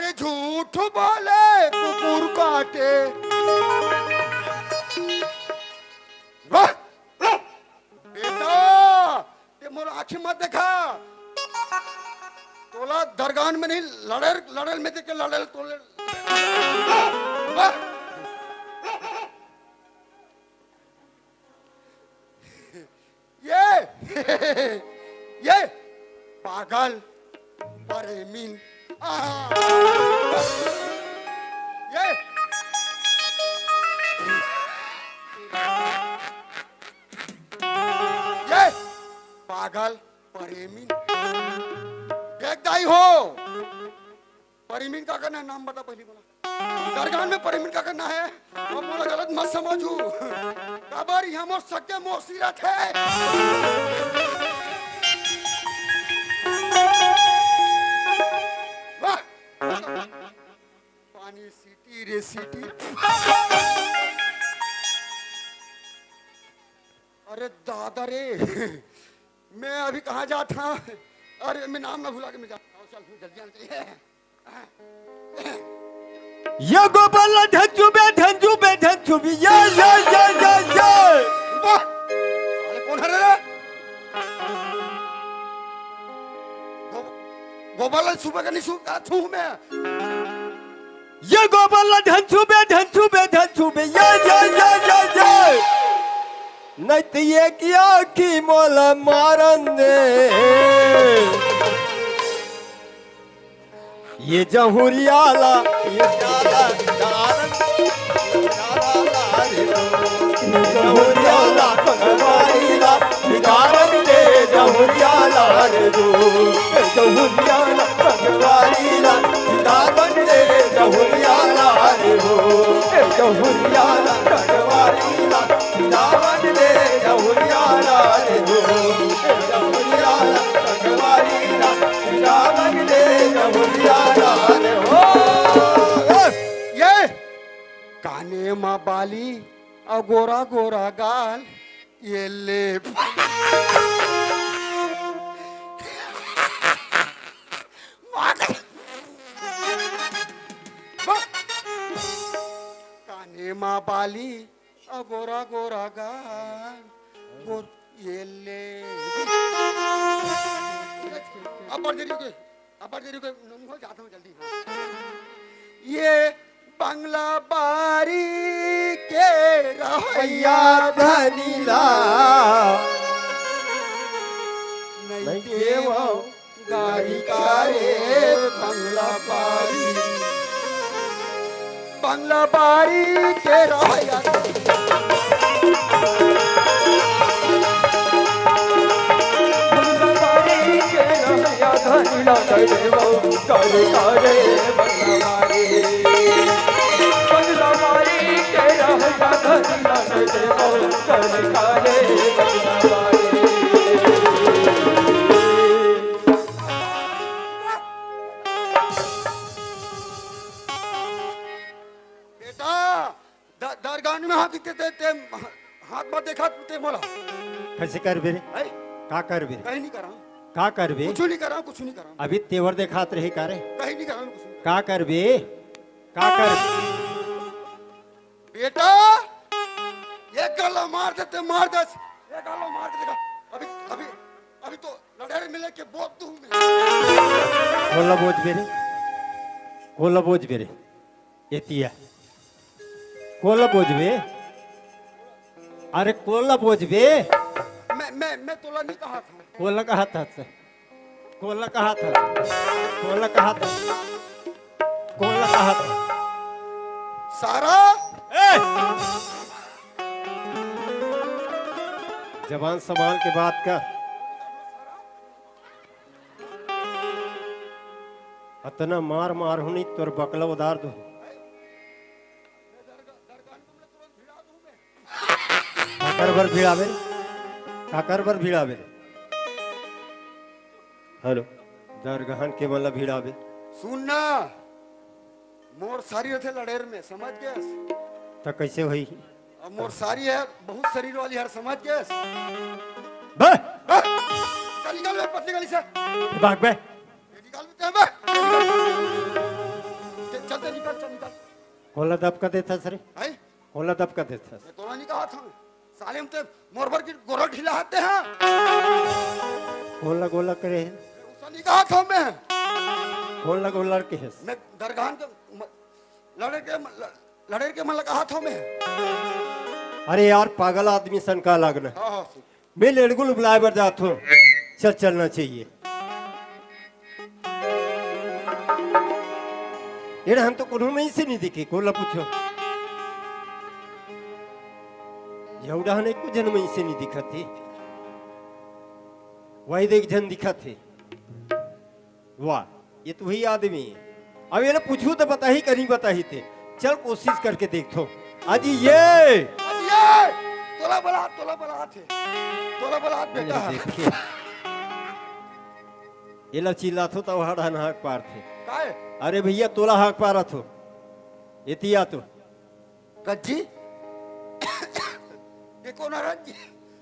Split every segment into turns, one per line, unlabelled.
अरे झूठ बोले कुकुर काटे। बेटा ते मोर आँखें मत देखा, तोला दरगान में नहीं लड़ल लड़ल में देख के लड़ल तोले। ये पागल प्रेमीन ये पागल प्रेमीन देखदाई हो। परिमीन का करना नाम बता पहली बोला। दरगाह में परिमीन का करना है और मोला गलत मत समझू। खबर यहाँ मोर सके मोर सीरत है। पानी सीटी रे सीटी। अरे दादा रे मैं अभी कहाँ जाता। अरे मैं नाम ना भुला के मैं जाता हूँ। चल जल्दी जल्दी।
ये गोपाल धंजू बे ये
साले कौन है रे? गोपाल सुबह का नहीं सुनता छू मैं।
ये गोपाल धंजू बे ये नहीं तो ये किया कि मोला मारन दे। ये जहुरियाला ये जाला जहुरियाला भगवारीला गारन दे जहुरियाला रे दो। जहुरियाला भगवारीला गारन दे जहुरियाला रे हो। जहुरियाला भगवारीला गारन दे जहुरियाला रे हो। जहुरियाला भगवारीला गारन दे जहुरियाला रे हो।
ये काने माँ बाली और गोरा गोरा गाल ये ले काने माँ बाली और गोरा गोरा गाल गोर ये ले। अब देरी को हो जाता हूँ जल्दी। ये बंगला बारी के रहिया
धनीला
नहीं देवो गारी कारे। बंगला बारी के रहिया धनीला नहीं देवो गारी कारे। बंगला बारी के रहिया धनीला नहीं देवो गारी कारे। दरगाह में हाथ दिखते थे हाथ मत देखा ते बोला
कैसे कर बे का कर बे
कहीं नहीं करा
का कर बे
कुछ नहीं करा
अभी तेवर देखात रही करे
कहीं नहीं करा कुछ
का कर बे का कर
बेटा ये गला मार दे ये गला मार दे। अभी अभी अभी तो लड़ाई मिले के बहुत दूर में
कोला बोझ बेरे एतिया कोला बोझ बे। अरे कोला बोझ बे।
मैं तोला नहीं कहा था।
कोला कहा था
सारा
जबान संभाल के बात कर। अतना मार हुनी तोर बकला उधार दो। काकर भर भिड़ावे हेलो दरगहन के मतलब भिड़ावे।
सुनना मोर सारी थे लड़ेर में समझ गए
तो कैसे हुई।
अब मोर सारी है बहुत शरीर वाली है समझ गए।
भाग बे
निकाल
होला दब का देता सर
है
होला दब का देता
मैं तो नहीं कहा था साले हम तो मोरबर की गोरा ढिलाते हैं
होला गोला करे
उसका नहीं कहा था मैं
होला गोला के है
मैं दरगाह के लड़े के मन कहा था मैं
अरे यार पागल आदमी सन का लगना
हाँ हाँ
मैं लेड़गुल बुलाए बर जात हूँ चल चलना चाहिए ये हम तो कुछ में से नहीं दिखे कोला पूछो यौड़ा ने कुछ जन में से नहीं दिखा थे वही देख जन दिखा थे वाह ये तो वही आदमी है अब ये ना पूछू तो बता ही करी बता ही थे चल कोशिश करके देखो आज ये
तोला बला बेटा
देखिए ये लचीला थो तो हड़ा हाक पार थे
काय
अरे भैया तोला हाक पारा थो इतिया तो
गज्जी देखो ना रज्जी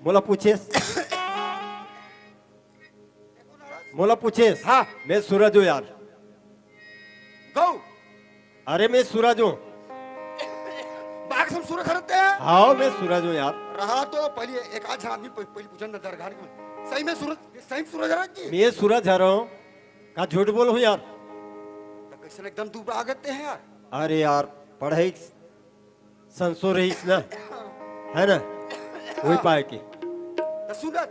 मोला पूछेस मोला पूछेस
हाँ।
मैं सूरज हूँ यार
गौ
अरे मैं सूरज हूँ
बाग सब सूरज खरीदते हैं
हाँ मैं सूरज हूँ यार
रहा तो पहले एक आध आदमी पहले पूछा ना दरगाह में सही में सूरज रज्जी
मैं सूरज आ रहा हूँ कहा झूठ बोल हूँ यार
तो कैसे एकदम दूर आ गए हैं यार
अरे यार पढ़ाई संसो रहीस ना है ना वही पाए के
तो सुना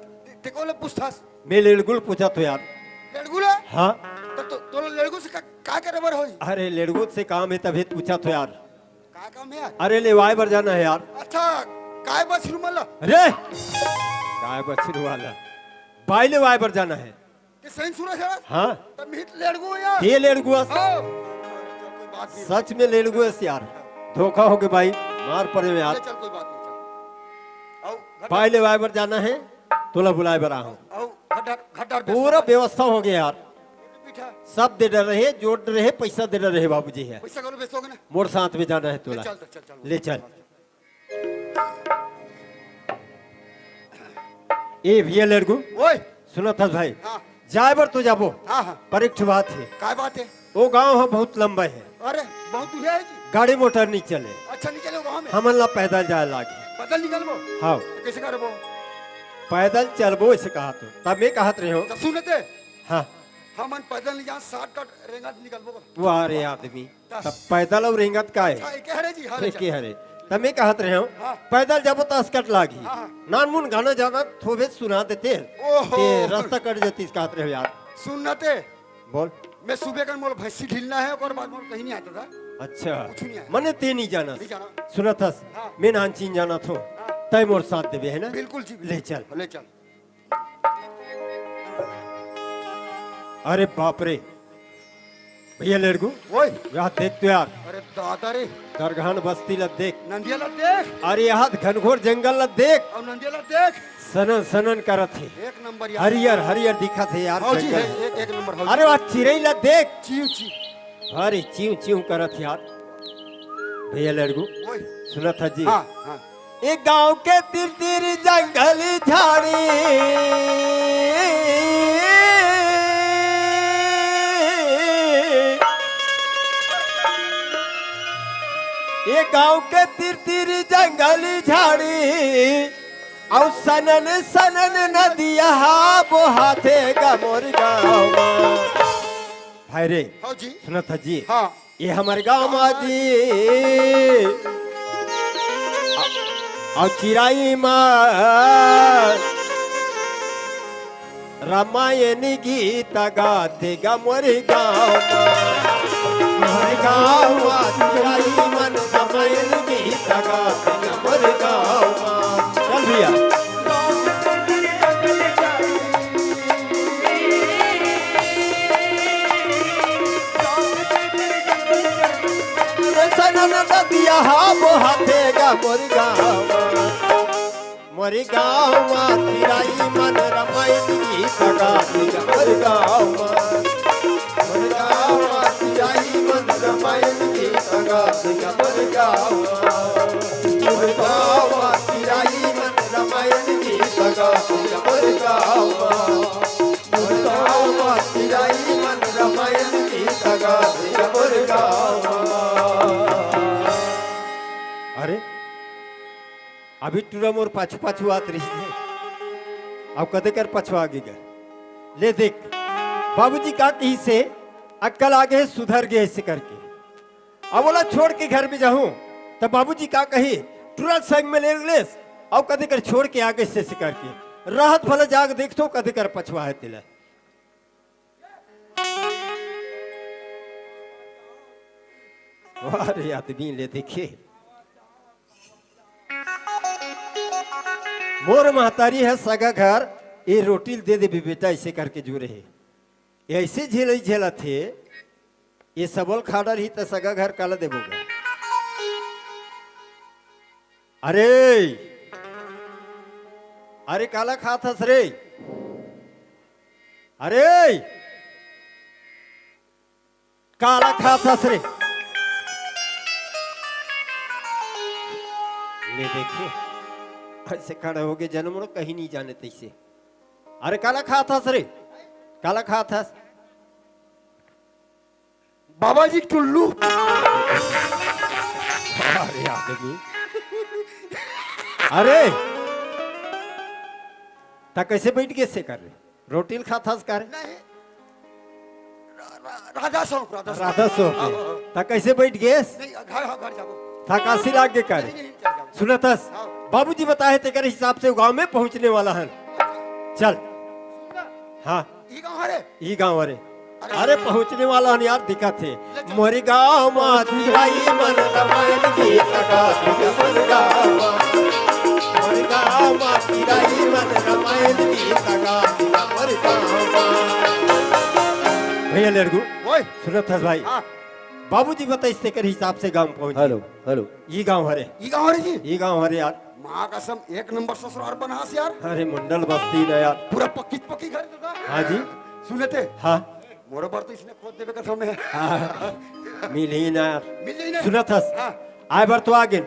देखो ले पूछतास
मैं लेड़गुल पूछा तो यार
लड़गुल
हाँ
तो लड़गुल से का करे होई
अरे लेड़गुल से काम है तभी पूछा तो यार
का काम है यार
अरे लेवाए बर जाना है यार
अच्छा काय बस रुमला
अरे काय बछरू वाला बाई लेवाए बर जाना है
कि सही सूरज है
हाँ
तो मिट लड़गु यार
ये लेड़गुआ
हाँ कोई बात नहीं
सच में लेड़गुआ यार धोखा हो गया भाई मार पड़े में यार
चल कोई बात नहीं चल आओ
बाई लेवाए बर जाना है तोला बुलाए बर आहूं
आओ घटर
पूरा व्यवस्था हो गया यार
पीठा
सब दे डर रहे जोड़ रहे पैसा दे डर रहे बाबूजी है
पैसा करो बेचोगे ना
मोर साथ में जाना है तोला
चल
ले चल ए भैया लड़कू
ओए
सुनो था भाई
हाँ
जाए बर तो जाबो
हाँ हाँ
पर एक ठो बात है
काय बात है
वो गांव है बहुत लंबा है
अरे बहुत दूर है जी
गाड़ी मोटर नहीं चले
अच्छा नहीं चलो गाँव में
हमन ला पैदल जाए लागे
बदल निकलबो
हाँ
तो कैसे करबो
पैदल चलबो ऐसे कहा तो तब मैं कहत रहे हो
तो सुनते
हाँ
हमन पैदल नहीं जा शॉर्टकट रेंगा निकलबो
वारे आदमी तब पैदल और रेंगत का है
हाँ कह रहे जी हाँ ले
के हरे तब मैं कहत रहे हो
हाँ।
पैदल जाबो तो अस्कट लागी
हाँ।
नान मुन गाना जाना थोबे सुना देते
ओहो।
ते रास्ता कट जाती इस कहत रहे हो यार
सुनते
बोल
मैं सुबह का मोल भैंसी ढीलना है और बाद में कहीं नहीं आता था
अच्छा
कुछ नहीं आया।
मने ते नहीं जाना
नहीं जाना
सुना था
हाँ।
मैं नान चीन जाना थो तय मोर साथ देवे है ना
बिल्कुल जी
ले चल
ले चल
अरे बाप रे भैया लड़कू
ओए
यहाँ देख तो यार
अरे दादा रे
दरगाह बस्ती ला देख
नंदिया ला देख
अरे यहाँ घनघोर जंगल ला देख
और नंदिया ला देख
सनन सनन करत है
एक नंबर यार
हरियर हरियर दिखा थे यार
हाँ जी
जंगल।
है एक नंबर हाँ
अरे वहाँ चिड़ई ला देख
चीव चीव
अरे चीव चीव करत यार भैया लड़कू
ओए
सुना था जी
हाँ हाँ
एक गांव के तिर तिर जंगल झाड़ी ये गांव के तिर तिर जंगल झाड़ी और सनन सनन नदिया बोहाते गा मोर गाँव भाई रे
हाँ जी
सुना था जी
हाँ
ये हमारे गाँव में जी और चिराई माँ रामायण गीत गाते गा मोर गाँव चिराई मन रामायण गीत गाते गा मोर गाँव चल भैया सनन नदिया बोहाते गा मोर गाँव मोरी गाँव चिराई मन रामायण गीत गाते गा मोर गाँव मोर गाँव चिराई मन रामायण गीत गाते गा मोर गाँव मोर गाँव चिराई मन रामायण गीत गाते गा मोर गाँव मोर गाँव चिराई मन रामायण गीत गाते गा मोर गाँव अभी टूरा मोर पाछू पाछू आत रही है अब कदे कर पछू आगे गए ले देख बाबूजी का कही से अक्कल आगे सुधर गए ऐसे करके अब बोला छोड़ के घर में जाऊं तब बाबूजी का कही तुरंत संग में ले ले अब कदे कर छोड़ के आगे से करके राहत भले जाग देख तो कदे कर पछुआ है तिला अरे आदमी ले देखिए मोर महतारी है सगा घर ये रोटी दे दे भी बेटा ऐसे करके जुड़े है ऐसे झेला थे ये सबल खाड़ा रही तो सगा घर काला देबोगा अरे अरे काला खात हस रे अरे काला खात हस रे ले देखिए ऐसे खड़ा हो गए जन्म कहीं नहीं जाने तैसे अरे काला खात हस रे काला खात हस
बाबा जी टुल्लू
अरे आदमी अरे ता कैसे बैठ के से कर रहे रोटी खाता कर
नहीं राधा सौ
राधा सो ता कैसे बैठ गए
नहीं घर जाओ
था काशी लाग के कर
नहीं, चल जाओ।
सुनतस बाबूजी बताए थे कर हिसाब से गांव में पहुंचने वाला है चल हाँ
ये कहाँ है
ई गांव अरे अरे पहुंचने वाला है यार दिखा थे मोरी गांव माती आई मन रमायण गीत गाती मोरी गांव मोरी गांव माती आई मन रमायण गीत गाती मोरी गांव भैया लड़कू
ओए
सुनत हस भाई
हाँ
बाबूजी बताइए कर हिसाब से गांव पहुंच
हेलो हेलो
ये गांव हरे
ये कहाँ है जी
ये गांव हरे यार
माँ कसम एक नंबर ससुराल बना से यार
अरे मंडल बस्ती ना यार
पूरा पक्की घर दादा
हाँ जी
सुने थे
हाँ
मोरे बार तो इसने खोद देवे कथा में
हाँ, मिल ही ना यार
मिल ही ना
सुनत हस
हाँ
आए बार तो आगे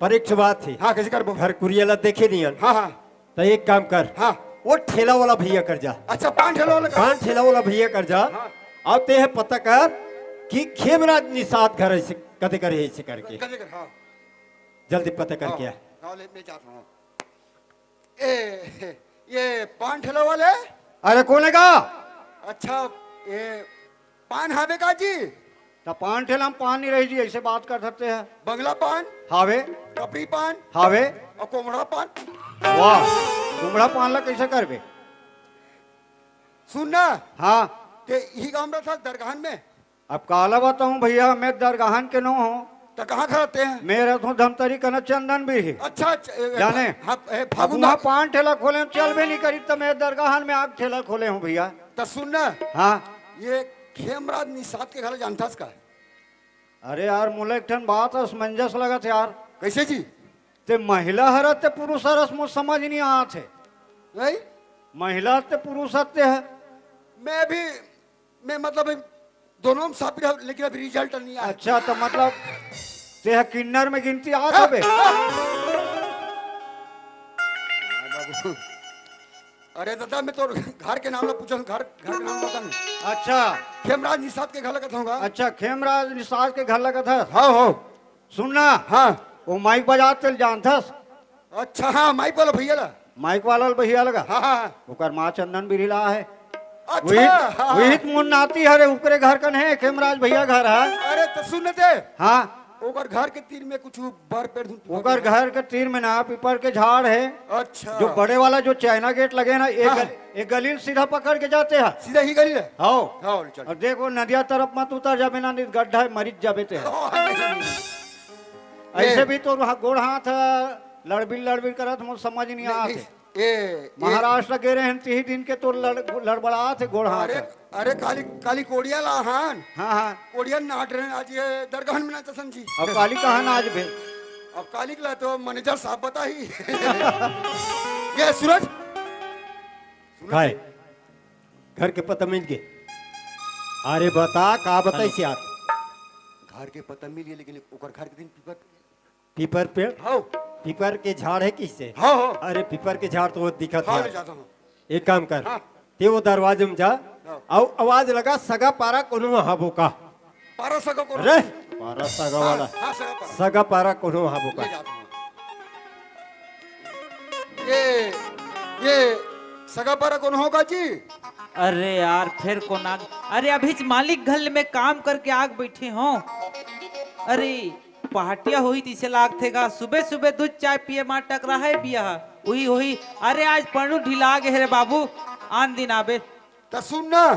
पर एक बात थी
हाँ कैसे कर बो
घर कुरियला देखे नहीं यार
हाँ हाँ
तो एक काम कर
हाँ
वो ठेला वाला भैया कर जा
अच्छा 5 ठेला वाला
पान ठेला वाला भैया कर जा
हाँ।
अब ते है पता कर कि खेमराज निषाद घर ऐसे कदे करे ऐसे करके
कैसे कर हाँ
जल्दी पता कर
हाँ,
क्या
हाँ, ले मैं जाता हूँ ये 5 ठेला वाले
अरे कौन है का
अच्छा ये पान हावे का जी
तो पान ठेला हम पान नहीं रही जी ऐसे बात कर सकते हैं
बंगला पान
हावे
कपड़ी पान
हावे
और कोमड़ा पान
वाह कुमड़ा पान ला कैसे करबे
सुनना
हाँ
ते ही काम रहा था दरगाह में
अब काला बताऊं भैया मैं दरगाहन के नो हूँ
तो कहाँ खड़ते हैं
मेरे तो धमतरी कन चंदन भी है
अच्छा
जाने?
हाँ
अब
फागुन
वहाँ पान ठेला खोले हम चल भी नहीं करी तो मैं दरगाहन में आग ठेला खोले हूँ भैया
तो सुनना
हाँ
ये खेमराज निषाद के घर जानता का
अरे यार मुले एक ठन बात असमंजस लगत यार
कैसे जी
ते महिला हरत ते पुरुष हरस मुझ समझ नहीं आत है
नहीं
महिला ते पुरुष हत्ते है
मैं मतलब दोनों में साबित है, लेकिन अभी रिजल्ट नहीं आया
अच्छा तो मतलब ते है किन्नर में गिनती आत है बे
अरे दादा मैं तो घर के नाम ला पूछा घर के नाम बता
अच्छा
खेमराज निषाद के घर लगा होगा
अच्छा खेमराज निषाद के घर लगा था
हाँ हो
सुनना
हाँ
वो माइक बजाते जानथस
अच्छा हाँ माइक वाला भैया ला
माइक वाला भैया लगा
हाँ हाँ
ओकर माँ चंदन भी रिला है
अच्छा हाँ,
वही मुन नाती हरे ऊपरे घर कन है खेमराज भैया घर है
अरे तो सुन दे
हाँ
ओकर घर के तीर में कुछ बर पेड़ धुन
ओकर घर के तीर में ना पीपर के झाड़ है
अच्छा
जो बड़े वाला जो चाइना गेट लगे ना
हाँ।
एक गली सीधा पकड़ के जाते हैं
सीधा ही गली है
हाँ
हाँ चल
और देखो नदिया तरफ मत उतर जाबे ना नहीं गड्ढा है, मरीज जाबे ते ऐसे भी तो गोड़ हाथ लड़बिल करत मुझे समझ नहीं आते महाराष्ट्र गे रहे हैं 3 दिन के तो लड़बड़ा थे गोड़ हाथ
अरे अरे काली काली कोड़िया लाहान
हाँ हाँ
कोड़िया नाट रहे हैं आज ये दरगाह में ना चसन जी
अब काली कहा ना आज भी
अब काली का तो मैनेजर साहब बता ही ये सूरज
काय घर के पता मिल गए अरे बता का बताइए यार
घर के पता मिल गए लेकिन ओकर घर के दिन पीपर
पीपर पेड़
हाँ
पीपर के झाड़ है किससे
हाँ हाँ
अरे पीपर के झाड़ तो वो दिखत
हाँ
है
ले जाता हूँ
एक काम कर
हाँ।
ते वो दरवाजे में जा
हाँ।
और आवाज लगा सगा पारा कोनो हाबो का
पारा सगा को
अरे पारा सगा वाला
हाँ सगा पारा
सगा पारा कोनो हाबो
ले
का
जाता हूँ ये सगा पर कौन होगा जी?
अरे यार फिर कौन आग? अरे अभी मालिक घर में काम करके आग बैठे हो। अरे पहाटिया हुई तीसे लाग थेगा, सुबह सुबह दूध चाय पिए मार टकरा है बिया वही वही। अरे आज पढ़ू ढिला गे रे बाबू, आन दिन आबे।
तो सुन ना,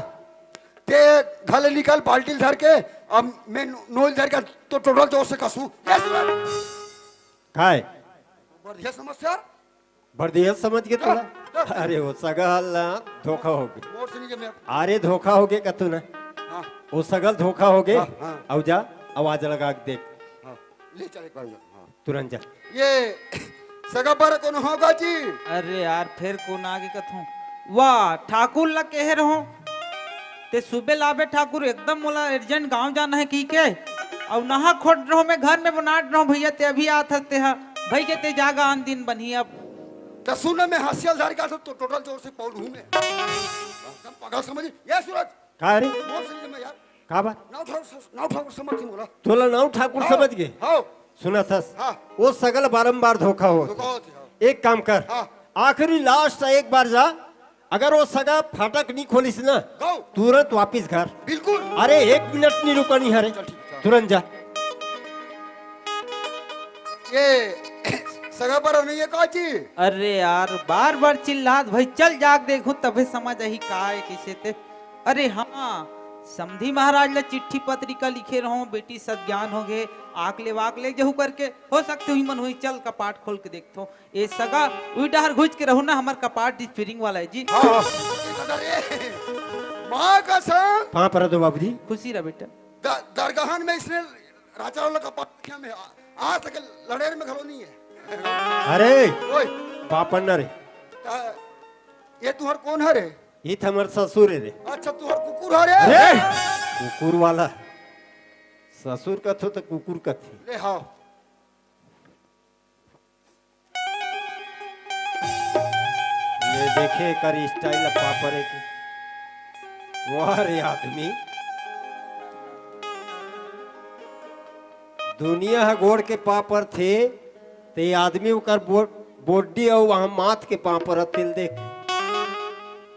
ते घले निकल बाल्टी धर के, अब मैं नोल धर के तो टोटल जोर से कसू।
काय
बढ़िया समस्या
बढ़िया समझ के तोला। अरे वो सगल धोखा हो गया।
मोर से नहीं जमे।
अरे धोखा हो गया कतू ना,
हाँ
वो सगल धोखा हो गए।
हाँ, हाँ।
अब जा आवाज लगा के देख,
हाँ ले चल एक बार। हाँ
तुरंत जा।
ये सगा पर कौन होगा जी?
अरे यार फिर कौन आगे कथू? वाह ठाकुर ला कह रहो ते सुबह लाबे ठाकुर, एकदम मोला अर्जेंट गांव जाना है की के, और नहा खोट रहो मैं घर में बनाट रहो भैया, ते अभी आत हते हा भाई के ते जागा आन दिन बनी। अब
तो सुन ना, मैं हसियल धर के तो टोटल जोर से पौड़ हूँ मैं। एकदम पागल समझ। ये सूरज
का रे
मोर से नहीं जमे यार।
का बात?
नाव ठाकुर समझ बोला।
तोला नाव ठाकुर समझ गए?
हाँ
सुना था
हाँ।
वो सगल बारंबार धोखा हो।
धोखा होती है।
एक काम कर,
हाँ।
आखिरी लास्ट एक बार जा, अगर वो सगा फाटक नहीं खोलिस ना
गो
तुरंत वापिस घर।
बिल्कुल।
अरे 1 मिनट नहीं रुकनी हरे,
चल ठीक है।
तुरंत जा।
ये सगा पर नहीं है का जी?
अरे यार बार बार चिल्लात भाई, चल जाग देखो तबे समझ आई का है किसे ते। अरे हाँ समधी महाराज ला चिट्ठी पत्रिका लिखे रहो, बेटी सज्ञान हो गए, आकले वाकले जहू करके हो सकते हुई मन हुई, चल कपाट खोल के देखतो। ये सगा उई डहर घुस के रहो ना, हमार कपाट स्प्रिंग वाला है जी।
हाँ माँ का संग
कहाँ पर दो बाबूजी?
खुशी रह बेटा।
दरगाहन में इसने राजा वाला का पाठ्या में आज तक लड़ेर में घलो नहीं है।
अरे
ओए
पापन रे,
ये तुहर कौन है रे?
ये तो हमारे ससुर है रे।
अच्छा तुहर कुकुर है रे?
अरे कुकुर वाला ससुर कथो तो कुकुर कथी।
ले हाँ
ये देखे कर स्टाइल पापरे की। वाह रे आदमी, दुनिया है गोड़ के पापर थे, ते आदमी उकर बॉडी और वहां माथ के पापर तिल देख।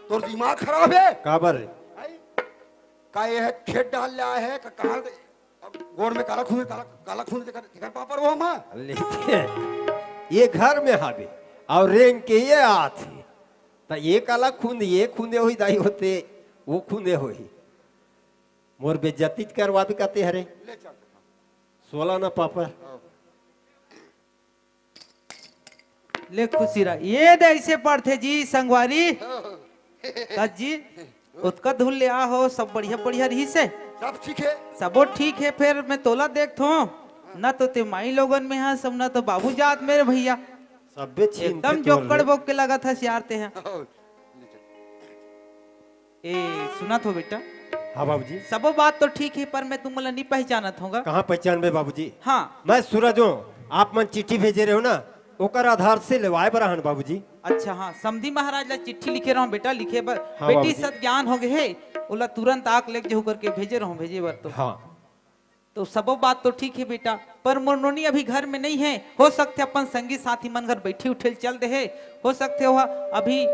तोर दिमाग खराब है
काबर रे?
का ये है खेत डाल लिया है का कहाँ गोड़ में काला खून दिखा पापर वो माँ।
लेकिन ये घर में हावे और रेंग के ये आथे, तो ये काला खून ये खूंदे होई दाई होते, वो खूंदे होई मोर बेइज्जती करवा भी कहते हरे।
ले चल
16 ना पापर।
ले खुशी रहा, ये दे ऐसे पढ़ते जी संगवारी कज जी, उत्का धुल ले आ हो, सब बढ़िया बढ़िया रही से
सब ठीक है।
सबो ठीक है। फिर मैं तोला देखता हूँ ना, तो ते माई लोगन में है सब, ना तो बाबू जात मेरे भैया
सबे छीन
एकदम जोकड़ बोक के लगा था सियारते हैं। ए सुना तो बेटा,
हाँ बाबूजी।
सबो बात तो ठीक है, पर मैं तुमला नहीं पहचानत होगा।
कहाँ पहचान बे बाबूजी?
हाँ
मैं सूरज हूँ, आप मन चिट्ठी भेजे रहे हो ना, ओकर आधार से लेवाए बराहन बाबूजी।
अच्छा हाँ, समधी महाराज ला चिट्ठी लिखे रहा हूँ बेटा, लिखे बर
हाँ,
बेटी
बाबूजी।
सज्ञान हो गए, ओला तुरंत आक लेके जो करके भेजे रहा हूँ, भेजे बर तो
हाँ
तो सबो बात तो ठीक है बेटा, पर मोरनोनी अभी घर में नहीं है। हो सकते अपन संगी साथी मन घर बैठी उठे चल दे है, हो सकते हुआ अभी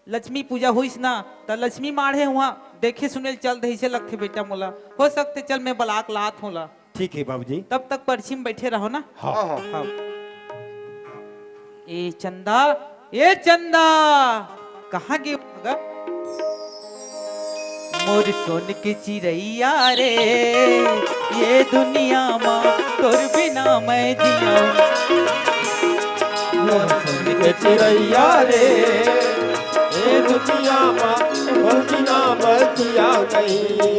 लक्ष्मी पूजा हुई ना, तो लक्ष्मी माढ़े हुआ देखे सुने चल दे से लगते बेटा मोला। हो सकते चल मैं बलाक लात होला,
ठीक है बाबूजी।
तब तक पर्ची में बैठे रहो ना।
हाँ
हाँ
हाँ। ए चंदा, ए चंदा कहाँ गए होगा? मोर सोन के चिरैया रे, ये दुनिया माँ तोर बिना मैं जिया। मोर सोन के चिरैया रे,
ये दुनिया माँ तोर बिना मैं जिया नहीं।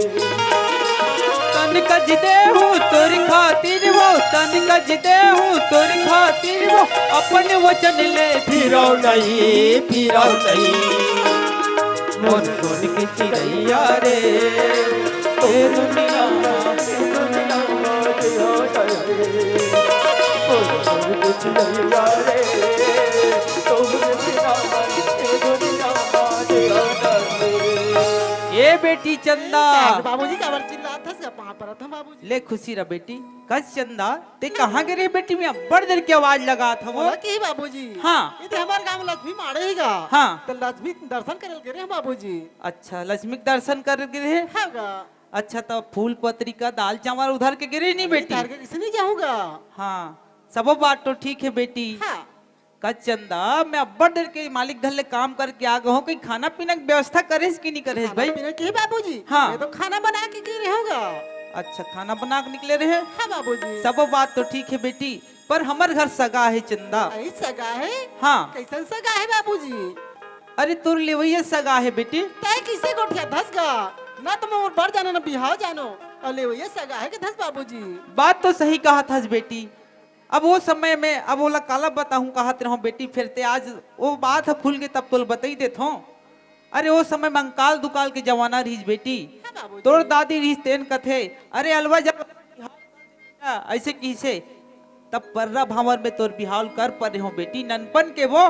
तन कज दे हूँ तोर खातिर वो, तन कज दे हूँ तोर खातिर वो, अपन वचन ले
फिरो नहीं, फिरो नहीं।
मोर सोन के चिरैया रे, ये दुनिया ये बेटी चंदा
बाबूजी का चिल्लाता था वहां पर था बाबूजी।
ले खुशी रह बेटी। कस चंदा ते कहाँ गिरे बेटी में बड़ देर की आवाज लगा था वो।
बोला कि बाबूजी
हाँ।
ये तो हमारे गांव में लक्ष्मी मारेगा।
हाँ।
तो लक्ष्मी दर्शन करल गे रे बाबूजी।
अच्छा लक्ष्मी के दर्शन कर गिरे।
हागा
अच्छा तो फूल पत्रिका दाल चावल उधर के गिरे नहीं बेटी।
तार के किसी नहीं जाऊंगा।
हाँ सब बात तो ठीक है बेटी।
हाँ
का चंदा मैं अब्बड़ देर के मालिक घर ले काम करके आ गया हूँ, कहीं खाना पीना की व्यवस्था करेस कि नहीं करेस भाई।
खाना पीना की बाबूजी।
हाँ।
मैं तो खाना बना के गिरे होगा।
अच्छा खाना बना के निकले रहे।
हाँ बाबूजी।
सब बात तो ठीक है बेटी, पर हमारे घर सगा है चंदा।
आई सगा है।
हाँ।
कैसन सगा है बाबूजी।
अरे तुर ले वही सगा है बेटी।
तय किसे गोठिया धस गा ना तुम और बढ़ जानो ना बिहार जानो। अले ये सगा है कि धस बाबूजी।
बात तो सही कहा था बेटी। अब वो समय में अब बोला काला बताऊं कहा तेरे बेटी फिरते आज वो बात है खुल के तब तो बता ही देता हूँ। अरे वो समय में अंकाल दुकाल के जमाना रही बेटी।
हाँ बाबूजी।
तोर दादी रही तेन कथे अरे अलवा जब ऐसे किसे तब पर्रा भावर में तोर बिहाल कर पर हो बेटी ननपन के वो।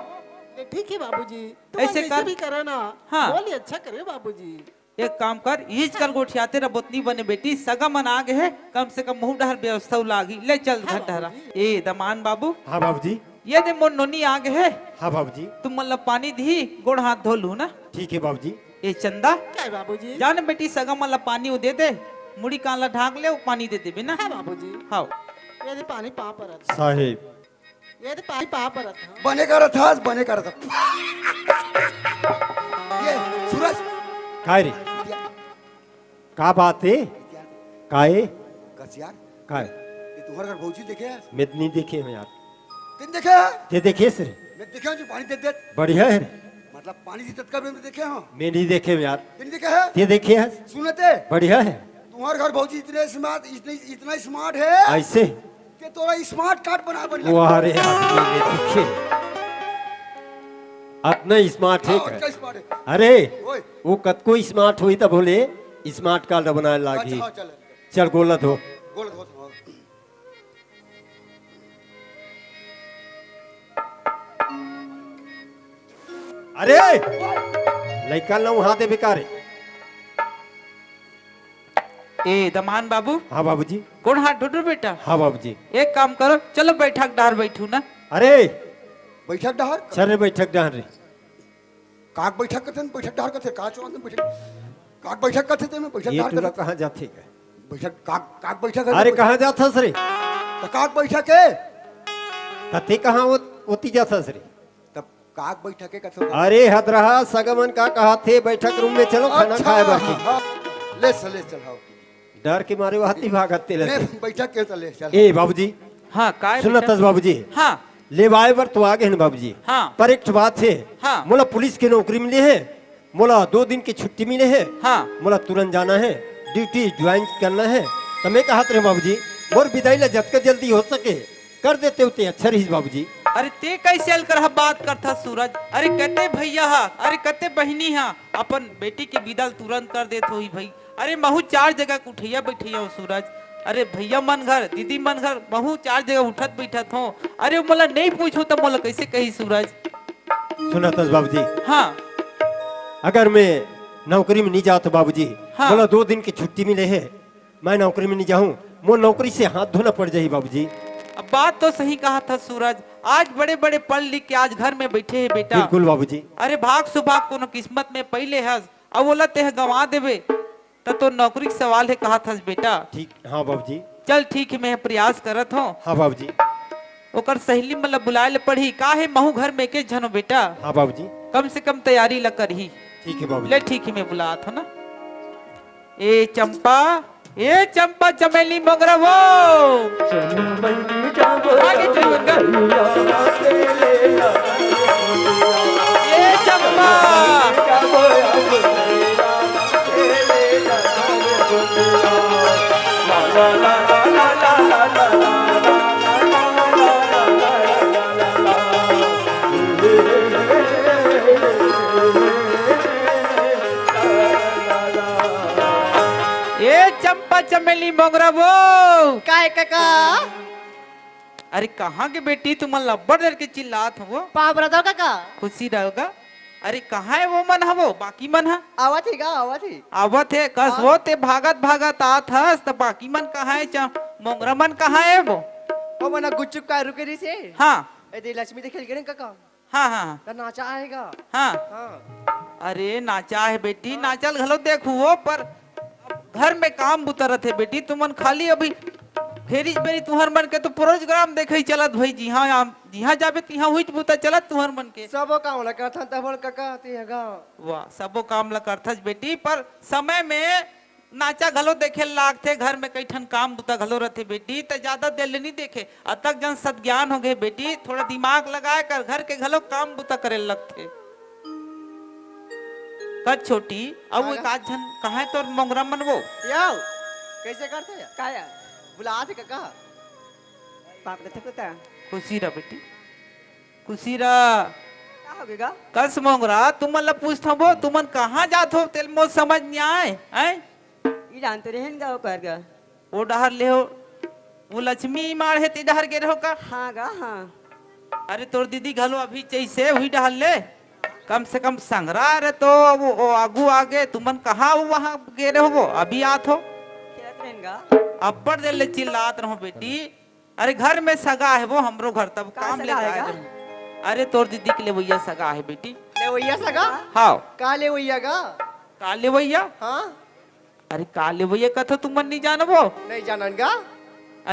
ठीक है बाबूजी।
ऐसे
ऐसे
कर
भी करो ना।
हाँ।
बोली अच्छा करे बाबूजी।
एक काम कर ईज कर गोठियाते रह बोतनी बने बेटी सगा मन आ गए है कम से कम मुंह डहर व्यवस्था लागी ले चल
हाँ
घर डहरा।
बाबूजी।
ए दमान बाबू
हाँ बाबूजी।
ये दे मोर नोनी आ गए है
हाँ बाबूजी।
तुम मतलब पानी दी गोड़ हाथ धो लू ना।
ठीक है बाबूजी।
ए चंदा
क्या बाबूजी।
जाने बेटी सगा मतलब पानी वो दे दे मुड़ी काला ढाक ले वो पानी दे देबे ना।
हाँ बाबूजी।
हाँ
ये दे पानी पा पर आता।
साहेब
ये दे पानी पा पर आता।
बने का रथा बने का रथा। ये सूरज
काय रे का बात है काए
कस यार
काय
ये तुम्हारे घर भौजी देखे हैं?
मैं नहीं देखे हो यार
तीन देखे हैं?
ते देखे सर
मैं देखे हूँ जो पानी दे दे
बढ़िया है रे
मतलब पानी दी तत्काल में देखे हो
मैं नहीं देखे हो यार
तीन देखे हैं?
ते देखे है
सुनते
बढ़िया है
तुम्हारे घर भौजी इतने स्मार्ट इतना स्मार्ट है
ऐसे
कि तोरा स्मार्ट कार्ड बना
वाह रे आदमी ने देखे अपना स्मार्ट है
क्या स्मार्ट है
अरे
ओए
वो कत को स्मार्ट हुई तब बोले स्मार्ट कार्ड बनाए लागी
अच्छा हाँ, चल
चल गोलत हो
गोल धो धो
अरे लड़का ना वहां दे बेकार है
ए दमान बाबू
हाँ बाबूजी
कौन हाथ ढूंढो बेटा।
हाँ बाबूजी
एक काम करो चलो बैठक डार बैठू ना।
अरे
बैठक डहर
चल रे बैठक डाल रे
काक बैठक करते हैं बैठक डहर करते का चो बैठक काक बैठक करते थे मैं बैठक
ये
डहर
तुला
करते
कहाँ जाते है
बैठक काक काक बैठक
अरे कहाँ जाता रे
तो काक बैठक है
तते कहाँ होती जाता रे
तब काक बैठक है कथो
अरे हद रहा सगमन का कहा थे बैठक रूम में चलो खाना खाए बाकी
हाँ, ले चल हाँ
डर के मारे वो हाथी भागते
ले
रहते
बैठक के चले चल
ए बाबूजी
हाँ काय
सुनो
बेटा?
तस बाबूजी
हाँ
ले आए बर तो आगे हैं बाबूजी
हाँ
पर एक बात है
हाँ।
मोला पुलिस की नौकरी मिली है मोला 2 दिन की छुट्टी मिले है
हाँ
मोला तुरंत जाना है ड्यूटी ज्वाइन करना है तो मैं कहा थे बाबूजी मोर विदाई ला जतका जल्दी हो सके कर देते होते अच्छा रही बाबूजी
अरे ते कैसे हल कर बात करता सूरज। अरे कते भैया हा अरे कते बहनी हा अपन बेटी के विदा तुरंत कर देत होई भाई। अरे महू 4 जगह उठैया बैठैया हो सूरज। अरे भैया मन घर दीदी मन घर महू 4 जगह उठत बैठत हो। अरे मोला नहीं पूछो तो मोला कैसे कही सूरज।
सुना तस बाबूजी
हाँ
अगर मैं नौकरी में नहीं जाता तो बाबूजी
हाँ।
बोला 2 दिन की छुट्टी मिले है मैं नौकरी में नहीं जाऊं वो नौकरी से हाथ धोना पड़ जाए बाबूजी।
अब बात तो सही कहा था सूरज। आज बड़े बड़े पढ़ लिख के आज घर में बैठे है बेटा।
बिल्कुल बाबूजी
अरे भाग सुभाग कोनो किस्मत में पहले है अब बोला ते गंवा देवे तो नौकरी का सवाल है कहा था बेटा।
ठीक हाँ बाबूजी
चल ठीक है मैं प्रयास करत हूँ।
हाँ बाबूजी
ओकर सहेली मतलब बुलाए ले पढ़ी का है महू घर में के झनो बेटा
हाँ बाबूजी
कम से कम तैयारी ला करही।
ठीक है बाबूजी
ले ठीक है मैं बुलात हूँ ना। ए चंपा चमेली मोगरा वो आगे चल बंगा। ए चंपा चंपा चमेली मोगरा वो
काय काका
अरे कहाँ के बेटी तुम लब्बड़ डर के चिल्लात हो।
पाप रहा काका
खुशी रहोगा अरे कहाँ है वो मन है वो बाकी मन है
आवत ही का आवत ही
आवत है कस वो ते भागत भागत आत हस तो बाकी मन कहाँ है चा मोंगरा मन कहाँ है वो
ओ मना गुच्चुक का रुके दी से
हाँ
ए दे लक्ष्मी दे खेल के काका
हाँ हाँ
ता नाचा आएगा
हाँ
हाँ
अरे नाचा है बेटी नाचल घलो देखू वो पर घर में काम बुतरत है बेटी तुमन खाली अभी फेरिज बेरी तुहर मन के तो प्रोग्राम देखे चलत भाई जी हाँ जाबे तिहा हुई बुता चलत तुहर मन के
सबो काम ला करथन तबल काका तेगा
वाह सबो काम ला करथस बेटी पर समय में नाचा घलो देखे लागथे घर में कई ठन काम बुता घलो रहते बेटी त ज्यादा देर नहीं देखे अतक जन सद्ज्ञान हो गए बेटी थोड़ा दिमाग लगाए कर घर के घलो काम बुता करे लगथे कद छोटी अब एक आध जन कहाँ है तोर मोंगरा मन वो
याओ कैसे करते या
काय
बुलाते काका
बाप रे थकता
खुशी रह बेटी खुशी रह
का हो गया
कस मोंगरा तुम मतलब पूछता वो तुमन कहाँ जात हो तेल मो समझ नहीं आए हैं
ये जानते रहें गा कर गा
वो डहर ले हो वो लक्ष्मी मार है ते डहर गे रहो का
हाँ गा हाँ
अरे तोर दीदी घलो अभी चैसे हुई डहर ले कम से कम संगरा रे तो वो आगू आगे तुमन कहाँ वो वहाँ गे रहो वो अभी आत हो
खेलत रहें गा
अब्बड़ देर ले चिल्लात रहो बेटी अरे घर में सगा है वो हमरो घर तब
का
काम ले
सगा है
जाए
का?
रहो। अरे तोर दीदी के लिए भैया सगा है बेटी
ले वैया सगा
हाँ
काले वैया गा
काले भैया
हाँ
अरे काले भैया कथो तुमन नहीं जानबो
नहीं जानन गा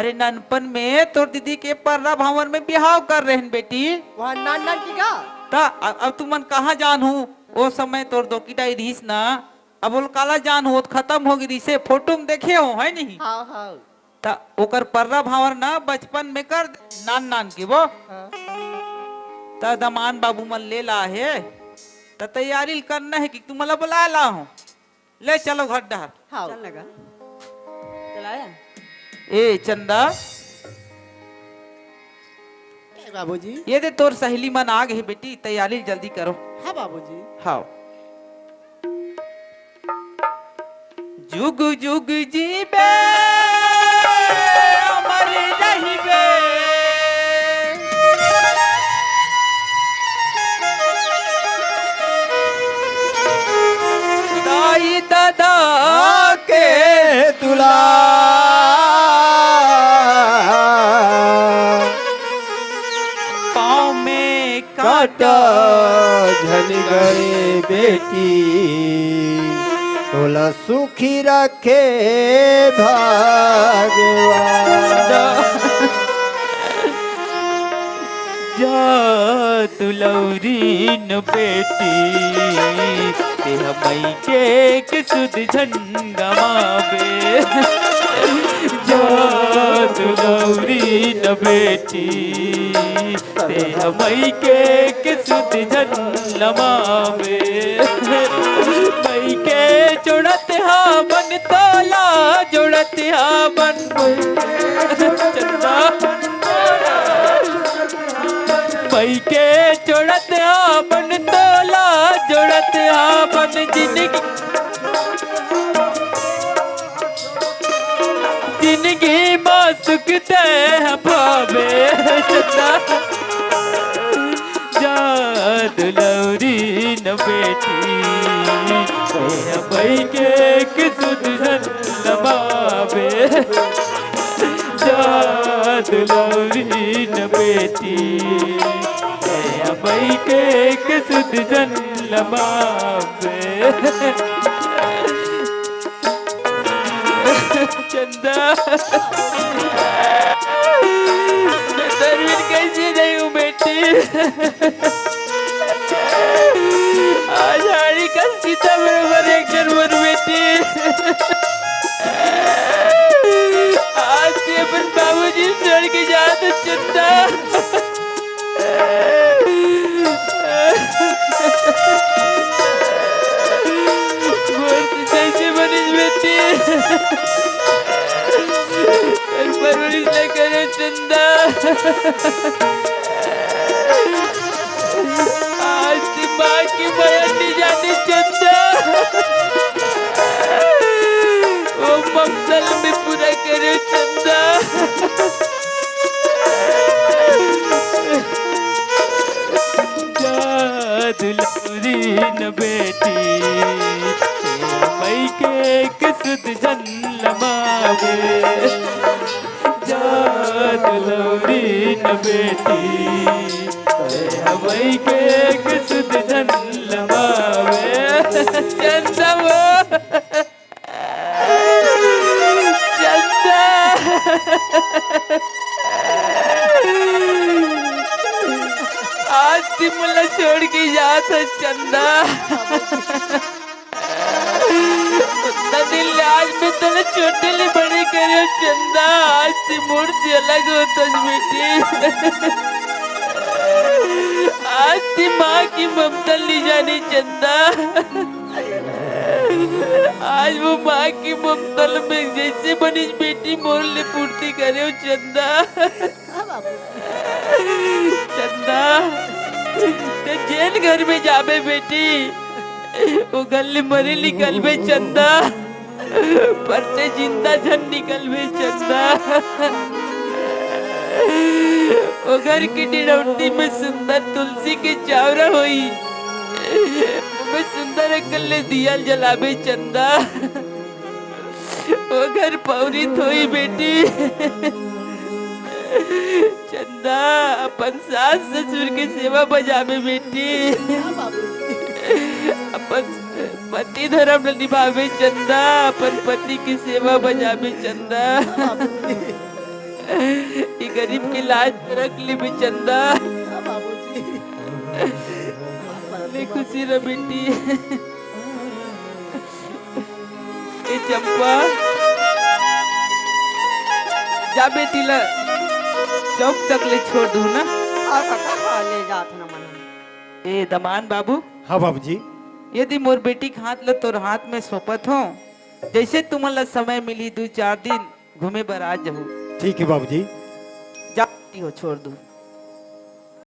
अरे ननपन में तोर दीदी के पर्रा भावर में बिहाव कर रहे हैं बेटी
वहाँ नान नान की गा
ता अब तुमन कहाँ जानू वो समय तोर दो की डाई रहीस ना अब वो काला जान हो खत्म हो गई से फोटो में देखे हो है नहीं
हाँ हाँ
ता ओकर पर्रा भावर ना बचपन में कर नान नान के वो
हाँ
ता दमान बाबू मन ले ला है ता तैयारी करना है कि तुम मला बुला ला हो ले चलो घर डहर
हाँ
चल लगा चलाया
ए चंदा
बाबूजी
ये दे तोर सहेली मन आ गई बेटी तैयारी जल्दी करो
हाँ बाबूजी
हाँ जुग जुग जीबे अमर रहिबे दाई दादा
के तुला
पाँव में
काटा
काटा
झन गए बेटी तोला सुखी रखे भगवान
जा तुलौरी न बेटी ते हमई के सुध झंगमावे जा तुलौरी न बेटी ते हमई के सुध झंगमावे मई के जोड़त हा बन तोला जोड़त हा बन चंदा मई के जोड़त आपन तोला जोड़त आपन जिंदगी मां सुख दे भावे जाद लौरी न बेटी मई के सुध लबावे जाद लौरी न बेटी मई के सुध जन लबावे चंदा मैं सरवीर कैसी नहीं हूँ बेटी आज हाड़ी का सीता बराबर एक जरूर बेटी आज से अपन बाबूजी छोड़ के जा तो चंदा कैसे बनिस बेटी परवरिश न करे चंदा आज की माँ की बयान नहीं जाने चंदा वो मकसद में पूरा करे चंदा दुलौरी
लमावे जात लौरी न बेटी हवई के सुध जन लमावे चंदा वो चंदा आज तिमला छोड़ के जात है चंदा दिल आज में तने छोटे ले बड़े करे चंदा आज तिमोर से अलग होता बेटी आज ती माँ की ममता ली जानी चंदा आज वो माँ की ममता में जैसे बनी बेटी मोर ले पूर्ति करे हो चंदा चंदा ते जेल घर में जाबे बेटी वो गल मरे निकल बे चंदा परते जिंदा जन निकल बे चंदा वो घर की डिडौती में सुंदर तुलसी के चावरा हुई मैं सुंदर अकल दिया जलाबे चंदा वो घर पौरी थोई बेटी चंदा अपन सास ससुर की सेवा बजाबे बेटी अपन पति धर्म निभावे चंदा अपन पति की सेवा बजाबे चंदा ये गरीब की लाज रख ली भी चंदा ले खुशी रह बेटी ये चंपा जा बेटी ला चौक तक ले छोड़ दू ना
ले जात ना मन
ए दमान बाबू
हाँ बाबूजी।
यदि मोर बेटी के हाथ ला तोर हाथ में सौंपत हो जैसे तुम्हारा समय मिली 2-4 दिन घूमे बर आ जाऊ
ठीक है बाबूजी।
जा हो छोड़ दू